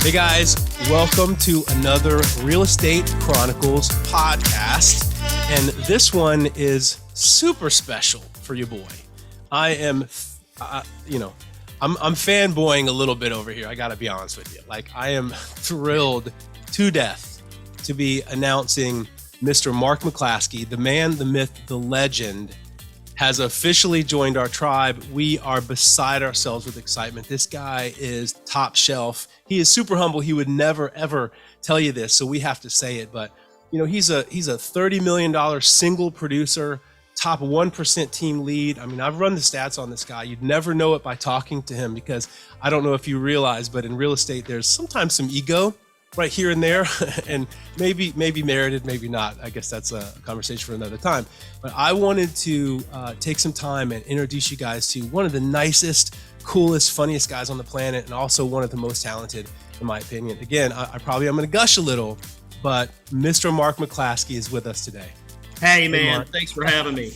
Hey guys, welcome to another Real Estate Chronicles podcast. And this one is super special for your boy. I am, I'm fanboying a little bit over here. I got to be honest with you. Like, I am thrilled to death to be announcing Mr. Mark McClaskey, the man, the myth, the legend, has officially joined our tribe. We are beside ourselves with excitement. This guy is top shelf. He is super humble. He would never, ever tell you this, so we have to say it. But, you know, he's a $30 million single producer, top 1% team lead. I mean, I've run the stats on this guy. You'd never know it by talking to him, because I don't know if you realize, but in real estate, there's sometimes some ego right here and there, and maybe merited, maybe not. I guess that's a conversation for another time. But I wanted to take some time and introduce you guys to one of the nicest, coolest, funniest guys on the planet, and also one of the most talented, in my opinion. Again, I probably am going to gush a little, but Mr. Mark McClaskey is with us today. Hey man, thanks for having me.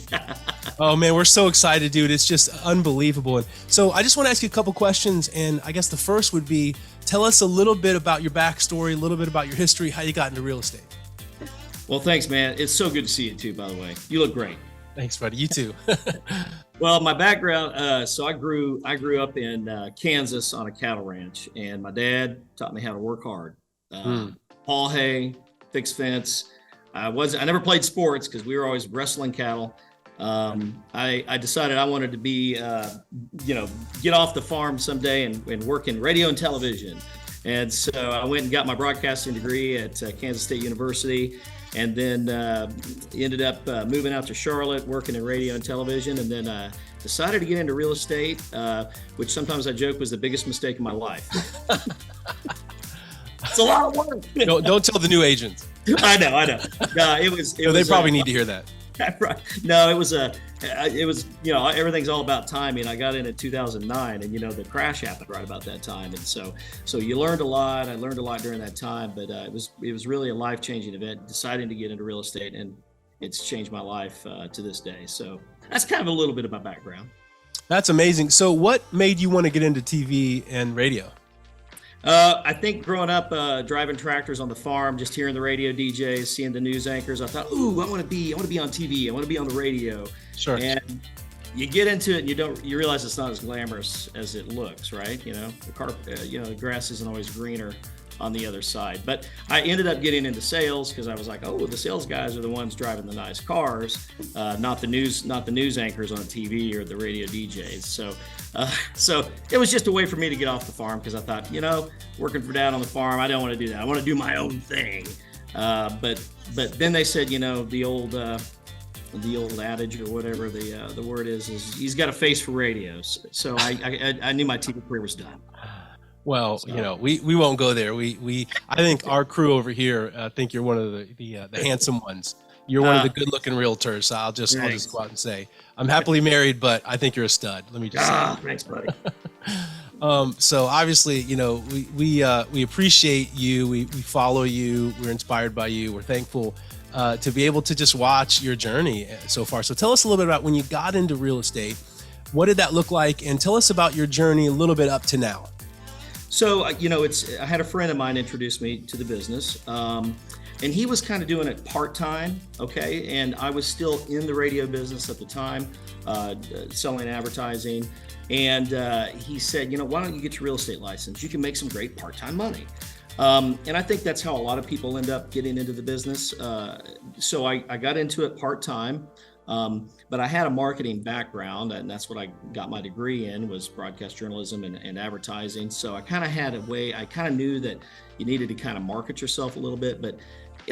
Oh man, we're so excited, dude. It's just unbelievable. And so I just want to ask you a couple questions, and I guess the first would be, tell us a little bit about your backstory, a little bit about your history, how you got into real estate. Well, thanks, man. It's so good to see you too, by the way. You look great. Thanks, buddy. You too. Well, my background, so I grew up in Kansas on a cattle ranch, and my dad taught me how to work hard. Haul hay, fix fence. I never played sports because we were always wrestling cattle. I decided I wanted to be, get off the farm someday and work in radio and television. And so I went and got my broadcasting degree at Kansas State University, and then ended up moving out to Charlotte, working in radio and television, and then decided to get into real estate, which sometimes I joke was the biggest mistake of my life. It's a lot of work. Don't tell the new agents. I know. No, it was. They probably need to hear that. No, it was everything's all about timing. I got in 2009, and the crash happened right about that time, and so you learned a lot. I learned a lot during that time, but it was really a life-changing event, deciding to get into real estate, and it's changed my life to this day. So that's kind of a little bit of my background. That's amazing. So what made you want to get into TV and radio? I think growing up, driving tractors on the farm, just hearing the radio DJs, seeing the news anchors, I thought, ooh, I want to be on TV. I want to be on the radio. Sure. And you get into it, and you realize it's not as glamorous as it looks, right? The grass isn't always greener on the other side. But I ended up getting into sales because I was like, oh, the sales guys are the ones driving the nice cars, not the news anchors on TV or the radio DJs. So it was just a way for me to get off the farm, because I thought, working for dad on the farm, I don't want to do that. I want to do my own thing. But then they said, the old adage, or whatever the word is he's got a face for radios. So I knew my TV career was done. Well, we won't go there. I think our crew over here think you're one of the handsome ones. You're one of the good-looking realtors. So I'll just go out and say I'm happily married, but I think you're a stud. Let me just say. Thanks, buddy. So obviously, we appreciate you. We follow you. We're inspired by you. We're thankful to be able to just watch your journey so far. So tell us a little bit about when you got into real estate. What did that look like? And tell us about your journey a little bit up to now. So, I had a friend of mine introduce me to the business, and he was kind of doing it part-time, okay? And I was still in the radio business at the time, selling advertising. And he said, why don't you get your real estate license? You can make some great part-time money. And I think that's how a lot of people end up getting into the business. So I got into it part-time. But I had a marketing background, and that's what I got my degree in, was broadcast journalism and advertising. So I kind of had a way, I kind of knew that you needed to kind of market yourself a little bit, but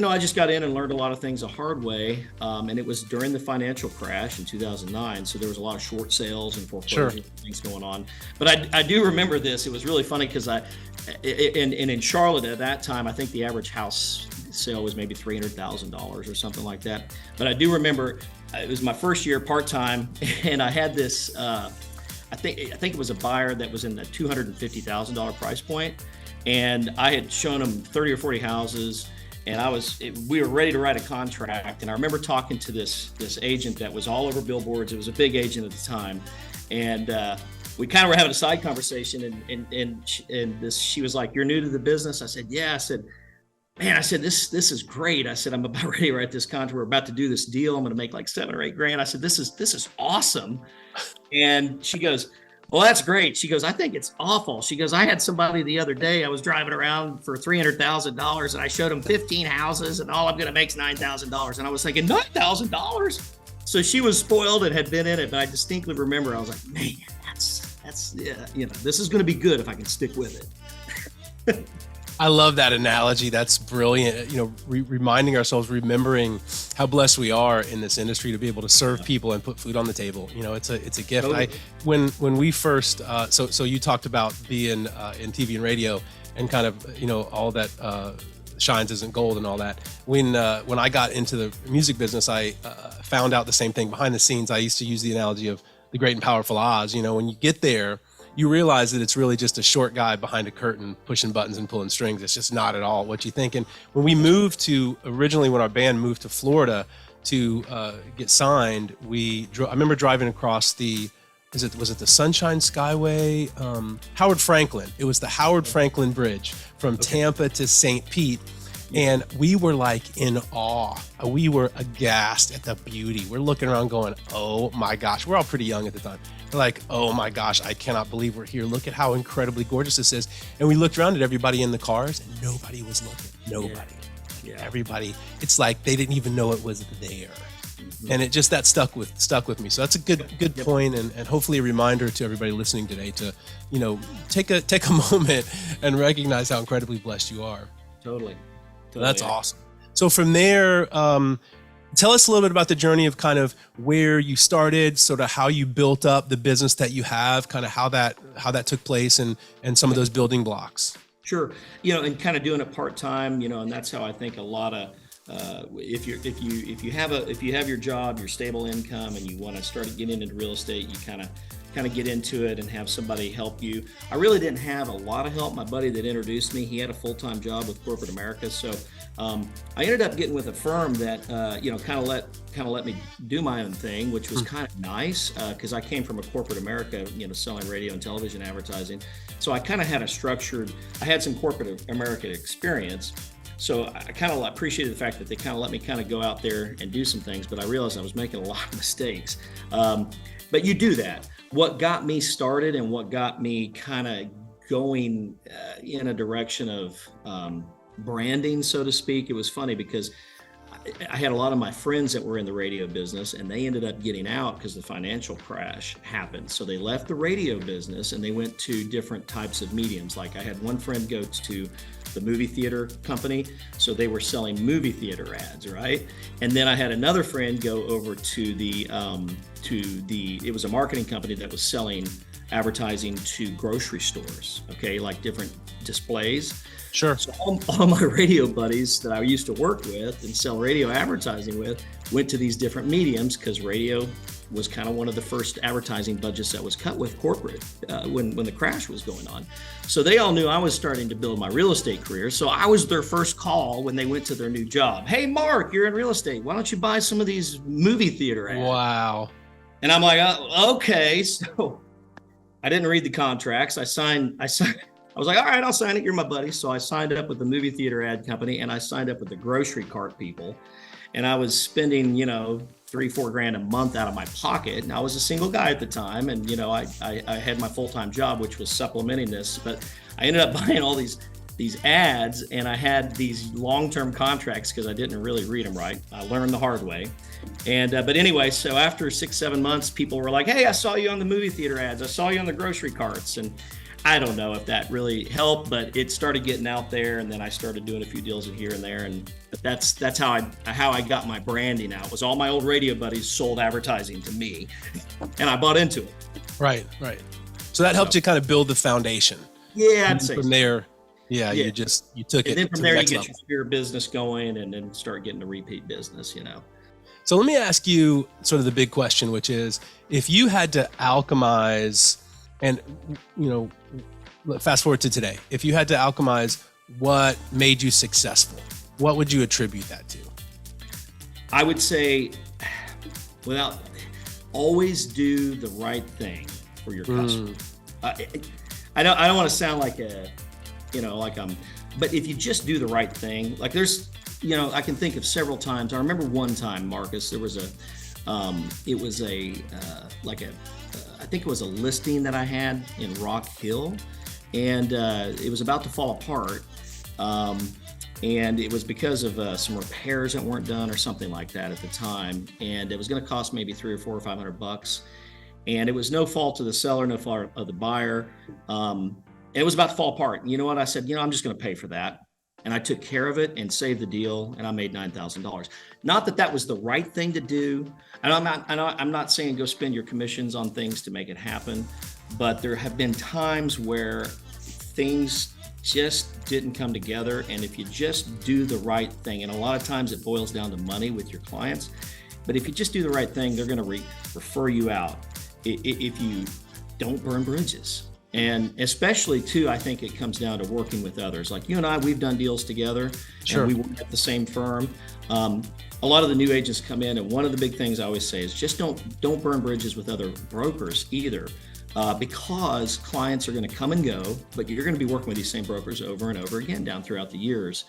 I just got in and learned a lot of things the hard way. And it was during the financial crash in 2009. So there was a lot of short sales and foreclosure things going on. But I do remember this. It was really funny because in Charlotte at that time, I think the average house sale was maybe $300,000 or something like that. But I do remember it was my first year part-time, and I had this, I think it was a buyer that was in the $250,000 price point. And I had shown him 30 or 40 houses, and we were ready to write a contract. And I remember talking to this agent that was all over billboards. It was a big agent at the time. And we kind of were having a side conversation, and she was like, "You're new to the business?" I said, "Yeah." I said, "Man," I said, this is great. I said, "I'm about ready to write this contract. We're about to do this deal. I'm going to make like 7 or 8 grand." I said, this is awesome." And she goes, "Well, that's great." She goes, "I think it's awful." She goes, "I had somebody the other day, I was driving around for $300,000 and I showed them 15 houses and all I'm going to make is $9,000." And I was thinking, $9,000? So she was spoiled and had been in it, but I distinctly remember I was like, man, that's yeah, this is going to be good if I can stick with it. I love that analogy. That's brilliant. Reminding ourselves, remembering how blessed we are in this industry to be able to serve people and put food on the table. It's a gift. Totally. When we first, so you talked about being in TV and radio and kind of, all that shines isn't gold and all that. When I got into the music business, I found out the same thing behind the scenes. I used to use the analogy of the great and powerful Oz. When you get there, you realize that it's really just a short guy behind a curtain pushing buttons and pulling strings. It's just not at all what you think. And when we moved originally when our band moved to Florida to get signed, I remember driving across was it the Sunshine Skyway? Howard Franklin. It was the Howard Franklin Bridge from Tampa to St. Pete. And we were like in awe. We were aghast at the beauty. We're looking around going, oh my gosh. We're all pretty young at the time. We're like, oh my gosh, I cannot believe we're here. Look at how incredibly gorgeous this is. And we looked around at everybody in the cars and nobody was looking. Nobody. Yeah. Everybody. It's like they didn't even know it was there. Mm-hmm. And it just, that stuck with me. So that's a good point, and hopefully a reminder to everybody listening today to, take a moment and recognize how incredibly blessed you are. Totally. That's awesome. So from there, tell us a little bit about the journey of kind of where you started, sort of how you built up the business that you have, kind of how that took place, and some of those building blocks. Sure. And kind of doing it part-time, and that's how I think a lot of, if you have your job, your stable income, and you want to start getting into real estate, you kind of get into it and have somebody help you. I really didn't have a lot of help. My buddy that introduced me, he had a full-time job with corporate America. So I ended up getting with a firm that, kind of let me do my own thing, which was kind of nice because I came from a corporate America, selling radio and television advertising. So I kind of had I had some corporate America experience. So I kind of appreciated the fact that they kind of let me kind of go out there and do some things, but I realized I was making a lot of mistakes. But you do that. What got me started and what got me kind of going in a direction of branding, so to speak, it was funny because I had a lot of my friends that were in the radio business, and they ended up getting out because the financial crash happened. So they left the radio business and they went to different types of mediums. Like I had one friend go to the movie theater company. So they were selling movie theater ads, right? And then I had another friend go over to it was a marketing company that was selling advertising to grocery stores, okay, like different displays. Sure. So all my radio buddies that I used to work with and sell radio advertising with went to these different mediums because radio was kind of one of the first advertising budgets that was cut with corporate when the crash was going on. So they all knew I was starting to build my real estate career. So I was their first call when they went to their new job. Hey, Mark, you're in real estate. Why don't you buy some of these movie theater ads? Wow. And I'm like, okay. So I didn't read the contracts. I signed. I was like, all right, I'll sign it. You're my buddy. So I signed up with the movie theater ad company, and I signed up with the grocery cart people. And I was spending, $3-4 grand a month out of my pocket. And I was a single guy at the time. And, I had my full-time job, which was supplementing this, but I ended up buying all these ads, and I had these long-term contracts because I didn't really read them right. I learned the hard way. And, but anyway, so after 6-7 months, people were like, hey, I saw you on the movie theater ads. I saw you on the grocery carts. And I don't know if that really helped, but it started getting out there, and then I started doing a few deals in here and there. But that's how I got my branding out. Was all my old radio buddies sold advertising to me, and I bought into it. Right. So that helped you kind of build the foundation. Yeah, I'd say from there. Yeah, you took it. And then from there, you get level. your sphere business going, and then start getting the repeat business. So let me ask you sort of the big question, which is, if you had to alchemize, and fast forward to today, if you had to alchemize what made you successful, what would you attribute that to? I would say, always do the right thing. for your customer. I don't want to sound like but if you just do the right thing, like I can think of several times. I remember one time, Marcus, there was I think it was a listing that I had in Rock Hill, and it was about to fall apart. And it was because of some repairs that weren't done or something like that at the time. And it was going to cost maybe $300 or $400 or $500. And it was no fault of the seller, no fault of the buyer. It was about to fall apart. And you know what? I said, I'm just going to pay for that. And I took care of it and saved the deal, and I made $9,000. Not that that was the right thing to do. And I'm not saying go spend your commissions on things to make it happen, but there have been times where things just didn't come together. And if you just do the right thing, and a lot of times it boils down to money with your clients, but if you just do the right thing, they're going to refer you out if you don't burn bridges. And especially too, I think it comes down to working with others. Like you and I, we've done deals together. Sure. And we work at the same firm. A lot of the new agents come in, and one of the big things I always say is just don't burn bridges with other brokers either. Because clients are going to come and go, but you're going to be working with these same brokers over and over again down throughout the years.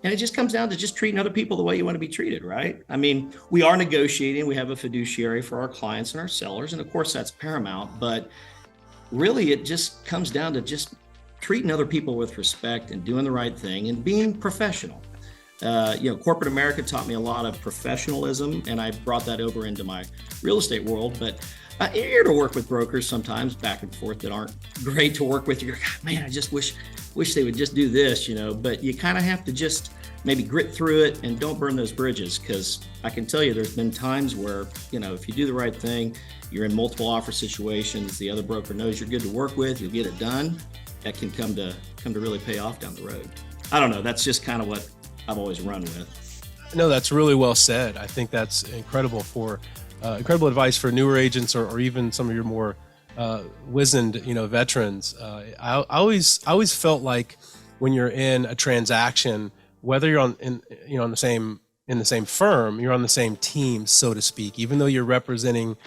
And it just comes down to just treating other people the way you want to be treated, right? I mean, we are negotiating. We have a fiduciary for our clients and our sellers. And of course, that's paramount. But really, it just comes down to just treating other people with respect and doing the right thing and being professional. Corporate America taught me a lot of professionalism, and I brought that over into my real estate world. But you're to work with brokers sometimes back and forth that aren't great to work with. You're like, man, I just wish they would just do this, but you kind of have to just maybe grit through it and don't burn those bridges. Because I can tell you there's been times where, if you do the right thing, you're in multiple offer situations, the other broker knows you're good to work with, you'll get it done. That can come to really pay off down the road. I don't know. That's just kind of what I've always run with. No, that's really well said. I think that's incredible advice for newer agents or even some of your more wizened, veterans. I always felt like when you're in a transaction, whether you're in the same firm, you're on the same team, so to speak. Even though you're representing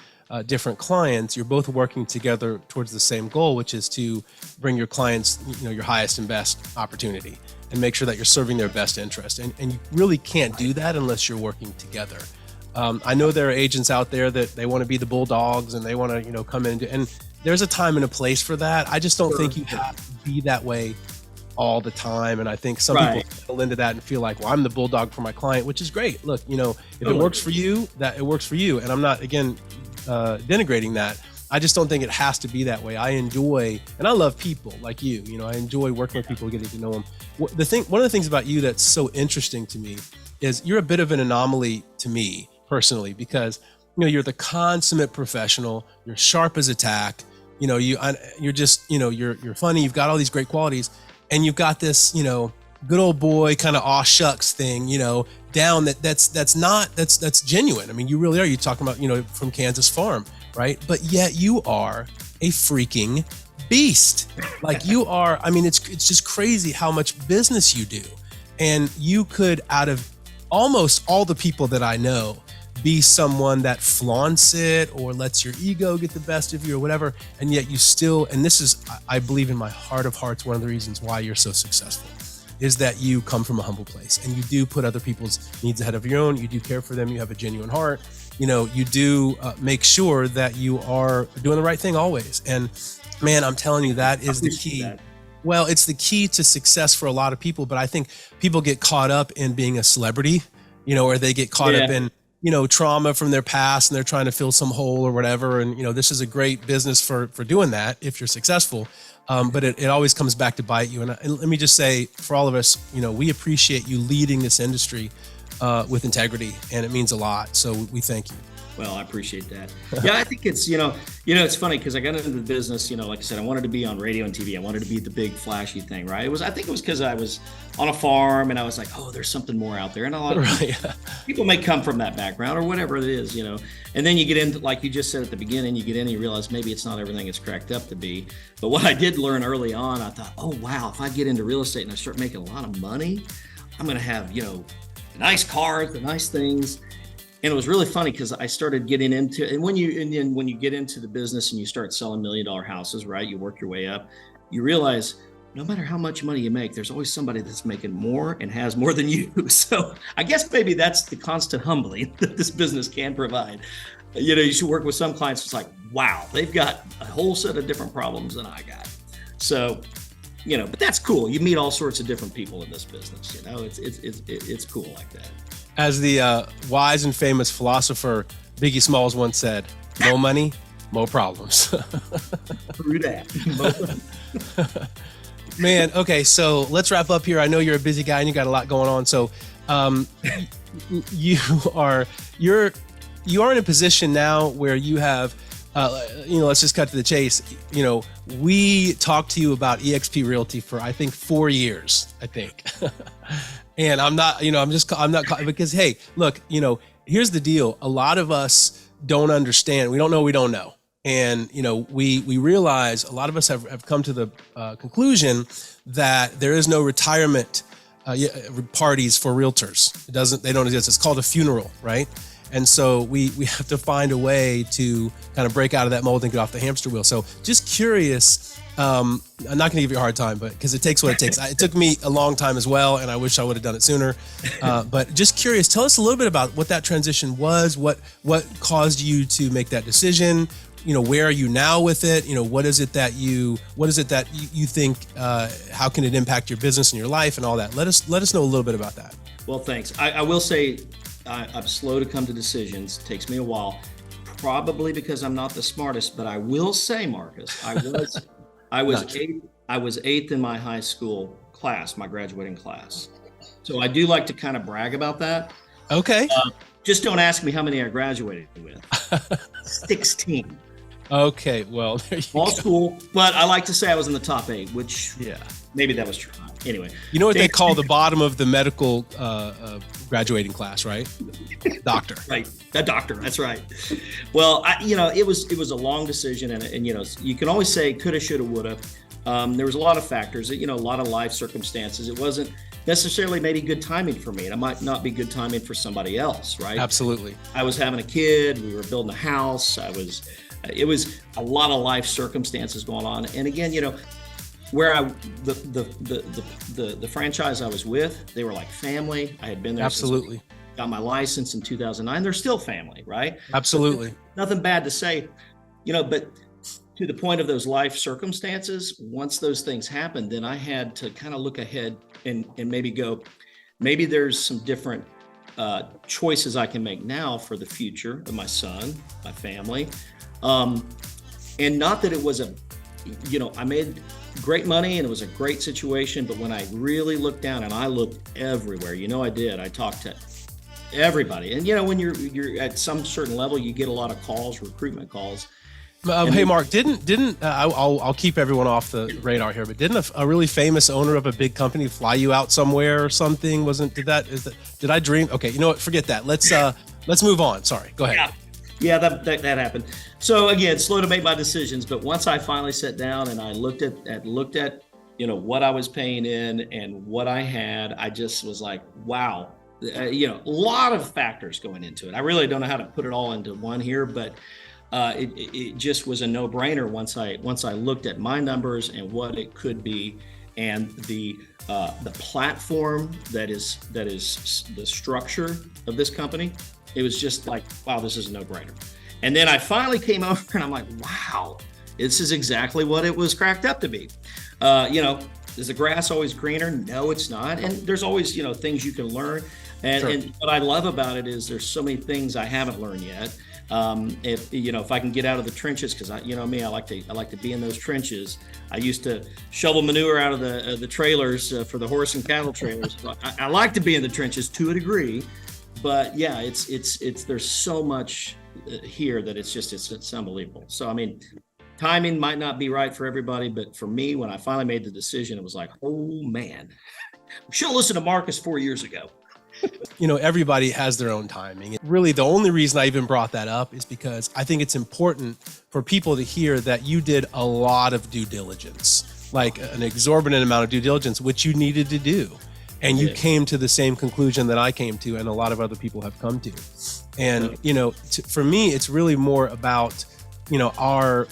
different clients, you're both working together towards the same goal, which is to bring your clients, your highest and best opportunity, and make sure that you're serving their best interest. And you really can't do that unless you're working together. I know there are agents out there that they want to be the bulldogs and they want to, come in and there's a time and a place for that. I just don't think you have to be that way all the time. And I think some people fall into that and feel like, well, I'm the bulldog for my client, which is great. Look, if it works for you, that it works for you. And I'm not, again, denigrating that. I just don't think it has to be that way. I enjoy, and I love people like you, I enjoy working with people, getting to know them. One of the things about you that's so interesting to me is you're a bit of an anomaly to me personally, because you're the consummate professional, you're sharp as a tack, you're just you're funny, you've got all these great qualities, and you've got this good old boy kind of aw shucks thing down that's genuine. I mean, you really are. You're talking about from Kansas Farm, right? But yet you are a freaking beast. Like you are. I mean, it's just crazy how much business you do, and you could, out of almost all the people that I know, be someone that flaunts it or lets your ego get the best of you or whatever. And yet you still, and this is, I believe in my heart of hearts, one of the reasons why you're so successful is that you come from a humble place and you do put other people's needs ahead of your own. You do care for them. You have a genuine heart. You do make sure that you are doing the right thing always. And man, I'm telling you, that is the key. Well, it's the key to success for a lot of people, but I think people get caught up in being a celebrity, or they get caught up in, trauma from their past and they're trying to fill some hole or whatever. And, this is a great business for doing that if you're successful. But it always comes back to bite you. And let me just say, for all of us, we appreciate you leading this industry with integrity, and it means a lot. So we thank you. Well, I appreciate that. Yeah, I think it's, it's funny because I got into the business, like I said, I wanted to be on radio and TV. I wanted to be the big flashy thing, right? I think it was because I was on a farm and I was like, oh, there's something more out there. And a lot of people may come from that background or whatever it is, and then you get into, like you just said at the beginning, you get in and you realize maybe it's not everything it's cracked up to be. But what I did learn early on, I thought, oh, wow, if I get into real estate and I start making a lot of money, I'm going to have, the nice cars, the nice things. And it was really funny because I started getting into, and then when you get into the business and you start selling $1 million houses, right? You work your way up, you realize no matter how much money you make, there's always somebody that's making more and has more than you. So I guess maybe that's the constant humbling that this business can provide. You should work with some clients. It's like, wow, they've got a whole set of different problems than I got. So, but that's cool. You meet all sorts of different people in this business. It's cool like that. As the wise and famous philosopher Biggie Smalls once said, "No money, more problems." Through that. Man, okay, so let's wrap up here. I know you're a busy guy and you got a lot going on. So you're in a position now where you have, let's just cut to the chase. We talked to you about eXp Realty for, I think, 4 years, and I'm not because, hey, look, here's the deal. A lot of us don't understand. We don't know. We don't know. And, we realize a lot of us have come to the conclusion that there is no retirement parties for realtors. They don't exist. It's called a funeral, right? And so we have to find a way to kind of break out of that mold and get off the hamster wheel. So just curious, I'm not going to give you a hard time, but because it takes what it takes. It took me a long time as well, and I wish I would have done it sooner. But just curious, tell us a little bit about what that transition was, what caused you to make that decision. Where are you now with it? What is it that you think, how can it impact your business and your life and all that? Let us know a little bit about that. Well, thanks. I will say I'm slow to come to decisions. It takes me a while, probably because I'm not the smartest, but I will say, Marcus, I was eighth in my high school class, my graduating class. So I do like to kind of brag about that. Okay. Just don't ask me how many I graduated with. 16. Okay, well, there you Small go. school, but I like to say I was in the top 8, which maybe that was true. Anyway, you know what they call the bottom of the medical graduating class, right? Doctor. Right, that doctor. That's right. Well, it was a long decision, and you can always say coulda, shoulda, woulda. There was a lot of factors, a lot of life circumstances. It wasn't necessarily maybe good timing for me, and it might not be good timing for somebody else, right? Absolutely. I was having a kid. We were building a house. It was a lot of life circumstances going on. And again, where the franchise I was with, they were like family. I had been there. Absolutely. Since I got my license in 2009. They're still family, right? Absolutely. Nothing bad to say, but to the point of those life circumstances, once those things happened, then I had to kind of look ahead and maybe there's some different choices I can make now for the future of my son, my family. And not that it was I made great money and it was a great situation, but when I really looked down, and I looked everywhere, I did, I talked to everybody. And when you're at some certain level, you get a lot of calls, recruitment calls. Hey, Mark, I'll keep everyone off the radar here, but didn't a really famous owner of a big company fly you out somewhere or something? Did I dream? Okay, you know what? Forget that. Let's move on. Sorry, go ahead. Yeah, that happened. So again, slow to make my decisions, but once I finally sat down and I looked at what I was paying in and what I had, I just was like, wow. A lot of factors going into it. I really don't know how to put it all into one here, but it just was a no-brainer once I looked at my numbers and what it could be, and the platform that is the structure of this company. It was just like, wow, this is a no-brainer. And then I finally came over and I'm like, wow, this is exactly what it was cracked up to be. Is the grass always greener? No, it's not. And there's always, things you can learn. And, Sure. and what I love about it is there's so many things I haven't learned yet. If I can get out of the trenches, because I like to be in those trenches. I used to shovel manure out of the trailers for the horse and cattle trailers. I like to be in the trenches to a degree, but yeah, it's there's so much here that it's unbelievable. So timing might not be right for everybody, but for me, when I finally made the decision, it was like, oh man, should have listened to Marcus 4 years ago. Everybody has their own timing. Really, the only reason I even brought that up is because I think it's important for people to hear that you did a lot of due diligence, like an exorbitant amount of due diligence, which you needed to do. and you came to the same conclusion that I came to, and a lot of other people have come to. And for me, it's really more about our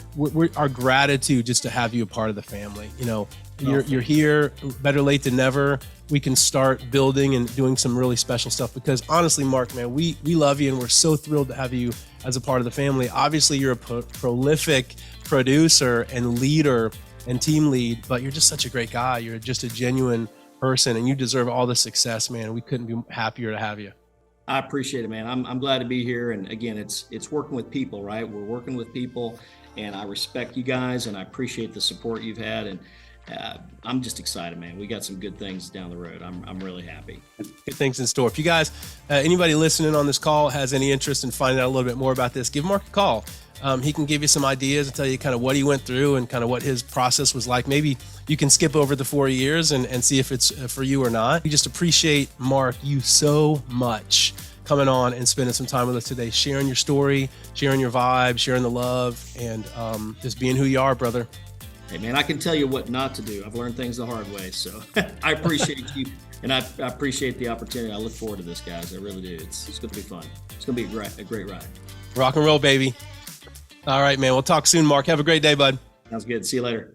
gratitude just to have you a part of the family. You're here, better late than never. We can start building and doing some really special stuff, because honestly, Mark, man, we love you and we're so thrilled to have you as a part of the family. Obviously, you're a prolific producer and leader and team lead, but you're just such a great guy. You're just a genuine person, and you deserve all the success, man. We couldn't be happier to have you. I appreciate it, man. I'm glad to be here. And again, it's working with people, right? We're working with people, and I respect you guys, and I appreciate the support you've had. And I'm just excited, man. We got some good things down the road. I'm really happy. Good things in store. If you guys, anybody listening on this call has any interest in finding out a little bit more about this, give Mark a call. He can give you some ideas and tell you kind of what he went through and kind of what his process was like. Maybe you can skip over the 4 years and see if it's for you or not. We just appreciate, Mark, you so much coming on and spending some time with us today, sharing your story, sharing your vibe, sharing the love, and just being who you are, brother. Hey, man, I can tell you what not to do. I've learned things the hard way. So I appreciate you, and I appreciate the opportunity. I look forward to this, guys. I really do. It's going to be fun. It's going to be a great ride. Rock and roll, baby. All right, man. We'll talk soon, Mark. Have a great day, bud. Sounds good. See you later.